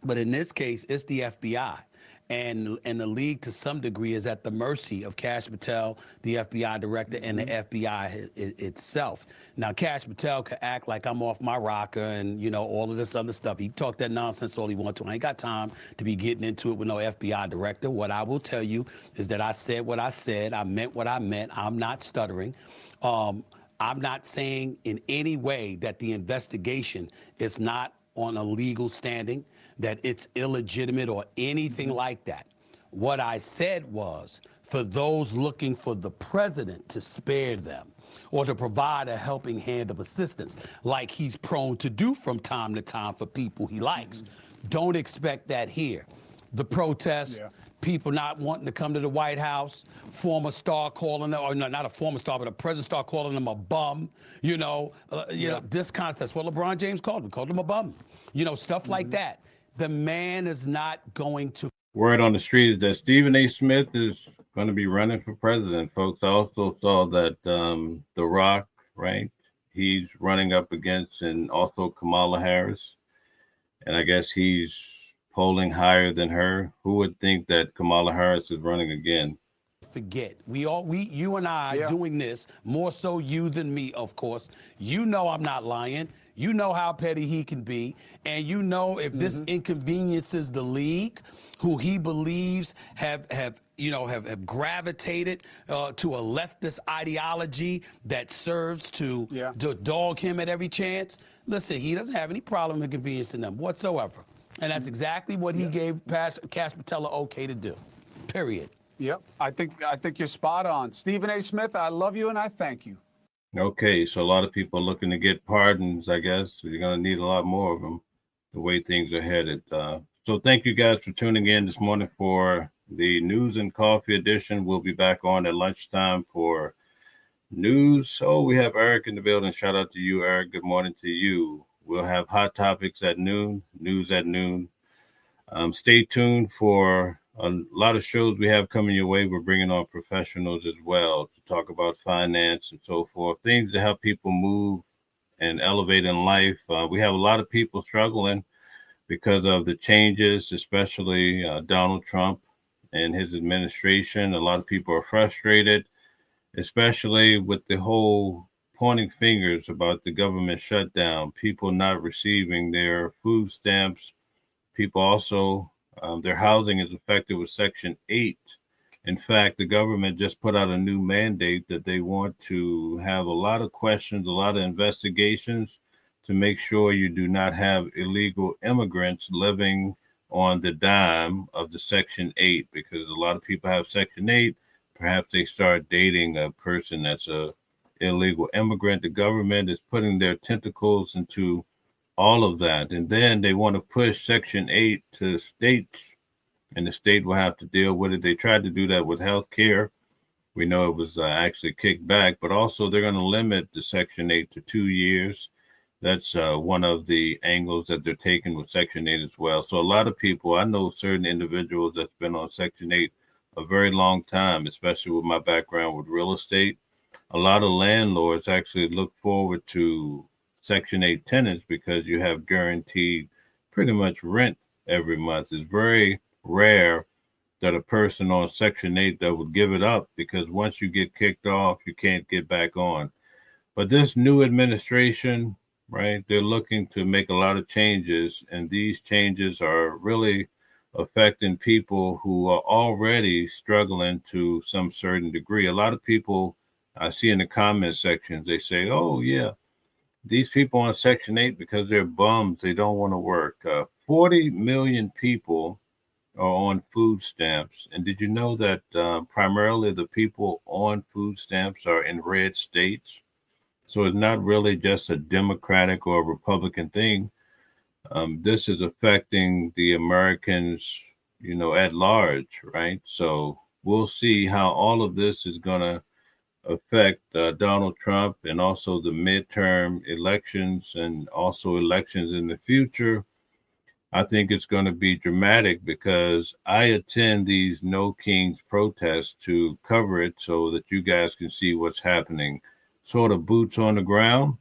But in this case, it's the FBI. And the league, to some degree, is at the mercy of Kash Patel, the FBI director, and the FBI itself. Now, Kash Patel could act like I'm off my rocker and, all of this other stuff. He talk that nonsense all he wants to. I ain't got time to be getting into it with no FBI director. What I will tell you is that I said what I said. I meant what I meant. I'm not stuttering. I'm not saying in any way that the investigation is not on a legal standing, that it's illegitimate or anything like that. What I said was, for those looking for the president to spare them or to provide a helping hand of assistance, like he's prone to do from time to time for people he likes, don't expect that here. The protests, people not wanting to come to the White House, former star calling them, or no, not a former star, but a president star calling them a bum, this kind of stuff. What LeBron James called him a bum, stuff like that. The man is not going to. Word on the street is that Stephen A. Smith is going to be running for president, folks. I also saw that The Rock, right? He's running up against, and also Kamala Harris. And I guess he's polling higher than her. Who would think that Kamala Harris is running again? Forget. You and I doing this, more so you than me, of course. I'm not lying. You know how petty he can be. And if this inconveniences the league, who he believes have gravitated to a leftist ideology that serves to dog him at every chance. Listen, he doesn't have any problem inconveniencing them whatsoever. And that's exactly what he gave Kash Patel okay to do, period. Yep, I think you're spot on. Stephen A. Smith, I love you and I thank you. Okay, so a lot of people are looking to get pardons, I guess. So you're going to need a lot more of them, the way things are headed. So thank you guys for tuning in this morning for the News and Coffee edition. We'll be back on at lunchtime for news. Oh, we have Eric in the building. Shout out to you, Eric. Good morning to you. We'll have hot topics at noon, news at noon. Stay tuned for a lot of shows we have coming your way. We're bringing on professionals as well to talk about finance and so forth, things to help people move and elevate in life. We have a lot of people struggling because of the changes, especially Donald Trump and his administration. A lot of people are frustrated, especially with the whole pointing fingers about the government shutdown, people not receiving their food stamps. People also, their housing is affected with Section 8. In fact, the government just put out a new mandate that they want to have a lot of questions, a lot of investigations to make sure you do not have illegal immigrants living on the dime of the Section 8, because a lot of people have Section 8. Perhaps they start dating a person that's a illegal immigrant. The government is putting their tentacles into all of that. And then they want to push Section 8 to states, and the state will have to deal with it. They tried to do that with health care. We know it was actually kicked back, but also they're going to limit the Section 8 to 2 years. That's one of the angles that they're taking with Section 8 as well. So a lot of people, I know certain individuals that's been on Section 8 a very long time, especially with my background with real estate. A lot of landlords actually look forward to Section 8 tenants because you have guaranteed pretty much rent every month. It's very rare that a person on Section 8 that would give it up, because once you get kicked off, you can't get back on. But this new administration, right, they're looking to make a lot of changes, and these changes are really affecting people who are already struggling to some certain degree. A lot of people I see in the comment sections, they say, oh, yeah, these people on Section 8, because they're bums, they don't want to work. 40 million people are on food stamps. And did you know that primarily the people on food stamps are in red states? So it's not really just a Democratic or a Republican thing. This is affecting the Americans, at large, right? So we'll see how all of this is going to affect Donald Trump, and also the midterm elections, and also elections in the future. I think it's going to be dramatic because I attend these No Kings protests to cover it so that you guys can see what's happening, sort of boots on the ground.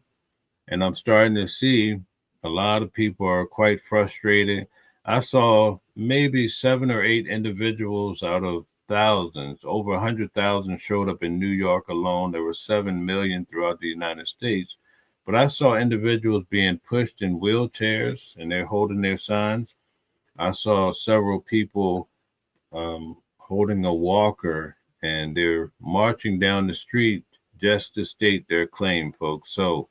And I'm starting to see a lot of people are quite frustrated. I saw maybe 7 or 8 individuals out of thousands. Over 100,000 showed up in New York alone. There were 7 million throughout the United States. But I saw individuals being pushed in wheelchairs, and they're holding their signs. I saw several people holding a walker, and they're marching down the street just to state their claim, folks. So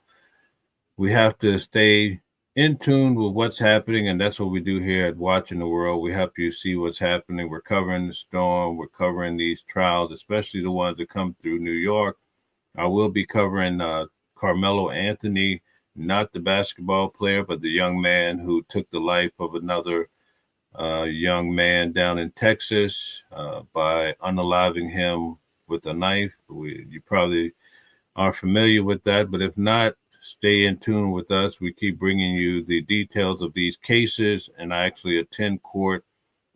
we have to stay in tune with what's happening, and that's what we do here at Watching the World. We help you see what's happening. We're covering the storm. We're covering these trials, especially the ones that come through New York. I will be covering Carmelo Anthony, not the basketball player, but the young man who took the life of another young man down in Texas by unaliving him with a knife. You probably are familiar with that, but if not, stay in tune with us. We keep bringing you the details of these cases, and I actually attend court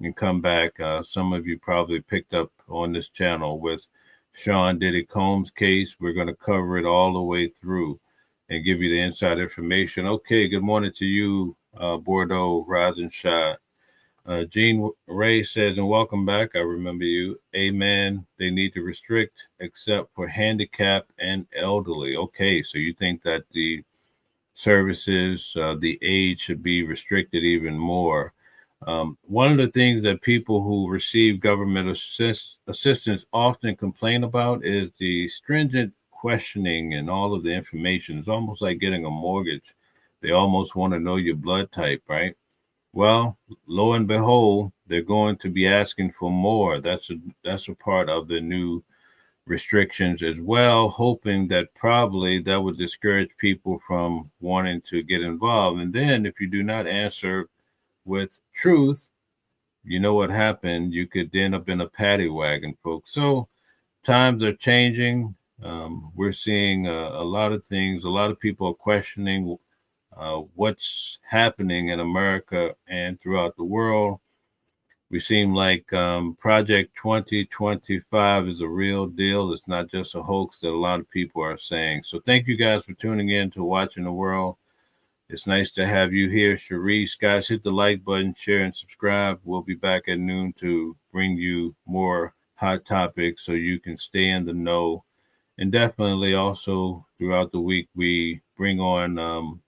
and come back. Some of you probably picked up on this channel with Sean Diddy Combs case. We're going to cover it all the way through and give you the inside information. Okay, good morning to you, Bordeaux Rising Shot. Jean Ray says, and welcome back. I remember you. Amen. They need to restrict except for handicapped and elderly. Okay, so you think that the services, the age should be restricted even more. One of the things that people who receive government assistance often complain about is the stringent questioning and all of the information. It's almost like getting a mortgage. They almost want to know your blood type, right? Well, lo and behold, they're going to be asking for more. That's a part of the new restrictions as well, hoping that probably that would discourage people from wanting to get involved. And then if you do not answer with truth, you know what happened. You could end up in a paddy wagon, folks. So times are changing. We're seeing a lot of things. A lot of people are questioning what's happening in America and throughout the world. We seem like Project 2025 is a real deal. It's not just a hoax that a lot of people are saying. So thank you guys for tuning in to Watching the World. It's nice to have you here, Sharice. Guys, hit the like button, share, and subscribe. We'll be back at noon to bring you more hot topics so you can stay in the know. And definitely also throughout the week, we bring on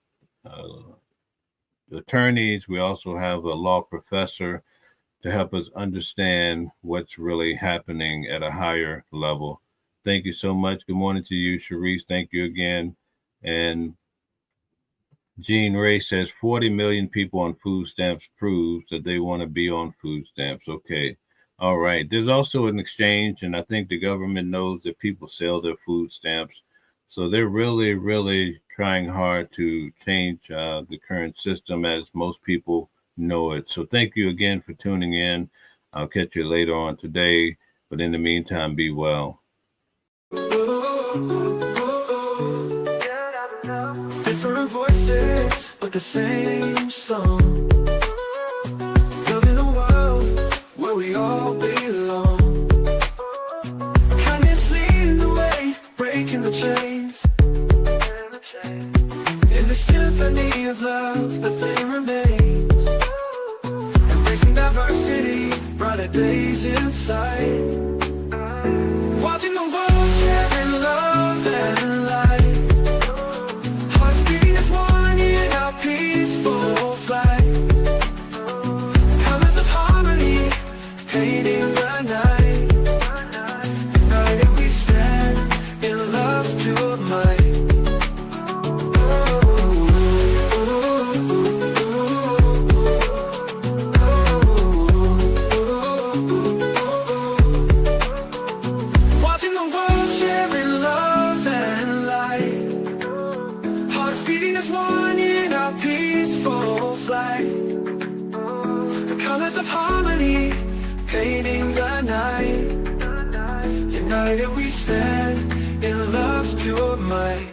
attorneys. We also have a law professor to help us understand what's really happening at a higher level. Thank you so much. Good morning to you, Sharice. Thank you again. And Jean Ray says 40 million people on food stamps proves that they want to be on food stamps. Okay. All right. There's also an exchange, and I think the government knows that people sell their food stamps. So they're really, really trying hard to change the current system as most people know it. So thank you again for tuning in. I'll catch you later on today. But in the meantime, be well. Different voices, but the same song. Living a world where we all belong. Kindness leading the way, breaking the chains. In the symphony of love, the flame remains. Embracing diversity, brighter days in sight. Watching the world sharing love and light. Hearts beating as one in our peaceful flight. Colors of harmony, painting the night. United we stand in love's pure might. Watching the world sharing love and light. Hearts beating as one in our peaceful flight. The colors of harmony, painting the night. United we stand in love's pure might.